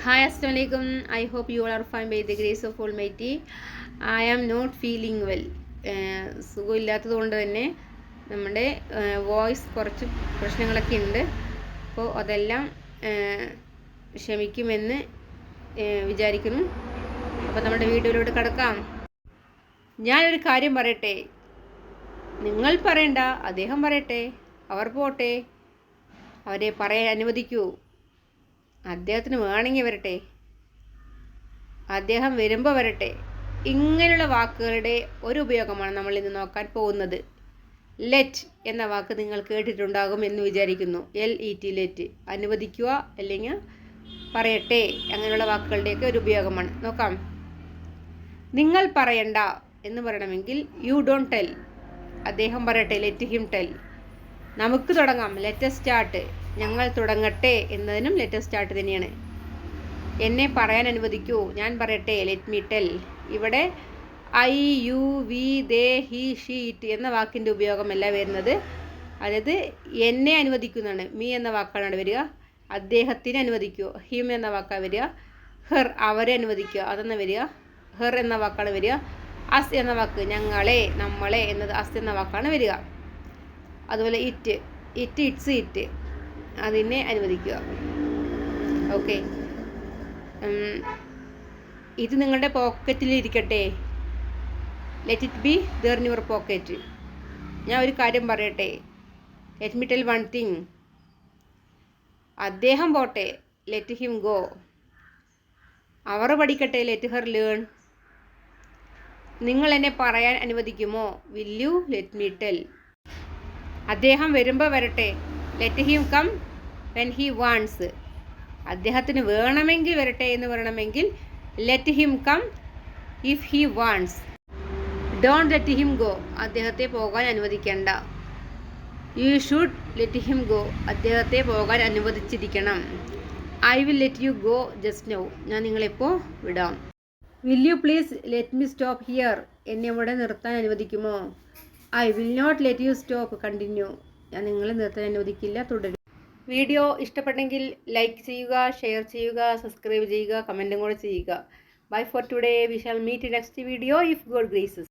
Hi, Assalamualaikum. I hope you all are fine by the grace of Almighty. I am not feeling well. സുഖമില്ലാത്തത് കൊണ്ട് തന്നെ നമ്മുടെ voice കുറച്ച് പ്രശ്നങ്ങളൊക്കെ ഉണ്ട്. അപ്പോൾ അതെല്ലാം ക്ഷമിക്കുമെന്ന് വിചാരിക്കുന്നു. അപ്പോൾ നമ്മുടെ വീഡിയോയിലോട്ട് കടക്കാം. ഞാനൊരു കാര്യം പറയട്ടെ. നിങ്ങൾ പറയണ്ട, അദ്ദേഹം പറയട്ടെ. അവർ പോട്ടെ. അവരെ പറയാൻ അനുവദിക്കൂ. അദ്ദേഹത്തിന് വേണമെങ്കിൽ വരട്ടെ, അദ്ദേഹം വരുമ്പോൾ വരട്ടെ. ഇങ്ങനെയുള്ള വാക്കുകളുടെ ഒരു ഉപയോഗമാണ് നമ്മൾ ഇന്ന് നോക്കാൻ പോകുന്നത്. ലെറ്റ് എന്ന വാക്ക് നിങ്ങൾ കേട്ടിട്ടുണ്ടാകും എന്ന് വിചാരിക്കുന്നു. LET ലെറ്റ്, അനുവദിക്കുക അല്ലെങ്കിൽ പറയട്ടെ, അങ്ങനെയുള്ള വാക്കുകളുടെയൊക്കെ ഒരു ഉപയോഗമാണ്. നോക്കാം. നിങ്ങൾ പറയണ്ട എന്ന് പറയണമെങ്കിൽ യു ഡോണ്ട് ടെൽ. അദ്ദേഹം പറയട്ടെ, ലെറ്റ് ഹിം ടെൽ. നമുക്ക് തുടങ്ങാം, ലെറ്റ് us സ്റ്റാർട്ട്. ഞങ്ങൾ തുടങ്ങട്ടെ എന്നതിനും ലെറ്റ് us സ്റ്റാർട്ട് തന്നെയാണ്. എന്നെ പറയാൻ അനുവദിക്കൂ, ഞാൻ പറയട്ടെ, ലെറ്റ് മീ ടെൽ. ഇവിടെ I, you, we, they, he, she, it എന്ന വാക്കിൻ്റെ ഉപയോഗമല്ല വരുന്നത്. അതായത് എന്നെ അനുവദിക്കുന്നതാണ്, മീ എന്ന വാക്കാണ് വരിക. അദ്ദേഹത്തിന് അനുവദിക്കുക, ഹിം എന്ന വാക്കാണ് വരിക. ഹെർ, അവരെ അനുവദിക്കുക, അതെന്ന് വരിക. ഹെർ എന്ന വാക്കാണ് വരിക. അസ് എന്ന വാക്ക്, ഞങ്ങളെ, നമ്മളെ എന്നത് അസ് എന്ന വാക്കാണ് വരിക. അതുപോലെ ഇറ്റ്, ഇറ്റ്സ് ഇറ്റ്, അതിനെ അനുവദിക്കുക. ഓക്കെ, ഇത് നിങ്ങളുടെ പോക്കറ്റിലിരിക്കട്ടെ. Let it be there in your pocket. ഞാൻ ഒരു കാര്യം പറയട്ടെ, let me tell one thing. അദ്ദേഹം പോട്ടെ, ലെറ്റ് ഹിം ഗോ. അവർ പഠിക്കട്ടെ, ലെറ്റ് ഹെർ ലേൺ. നിങ്ങൾ എന്നെ പറയാൻ അനുവദിക്കുമോ, will you let me tell. അദ്ദേഹം വരുമ്പോൾ വരട്ടെ, let him come when he wants. അദ്ദേഹത്തിന് വേണമെങ്കിൽ വരട്ടെ എന്ന് പറയണമെങ്കിൽ let him come if he wants. Don't let him go, അദ്ദേഹത്തെ പോകാൻ അനുവദിക്കേണ്ട. You should let him go, അദ്ദേഹത്തെ പോകാൻ അനുവദിച്ചിരിക്കണം. I will let you go just now, ഞാൻ നിങ്ങളെപ്പോൾ വിടാം. Will you please let me stop here, എന്നെ ഇവിടെ നിർത്താൻ അനുവദിക്കുമോ. I will not let you stop continue, ഞാൻ നിങ്ങളെ നിർത്താൻ അനുവദിക്കില്ല, തുടരും. വീഡിയോ ഇഷ്ടപ്പെട്ടെങ്കിൽ ലൈക്ക് ചെയ്യുക, ഷെയർ ചെയ്യുക, സബ്സ്ക്രൈബ് ചെയ്യുക, കമൻറ്റും കൂടെ ചെയ്യുക. Bye for today. We shall meet next video if God graces.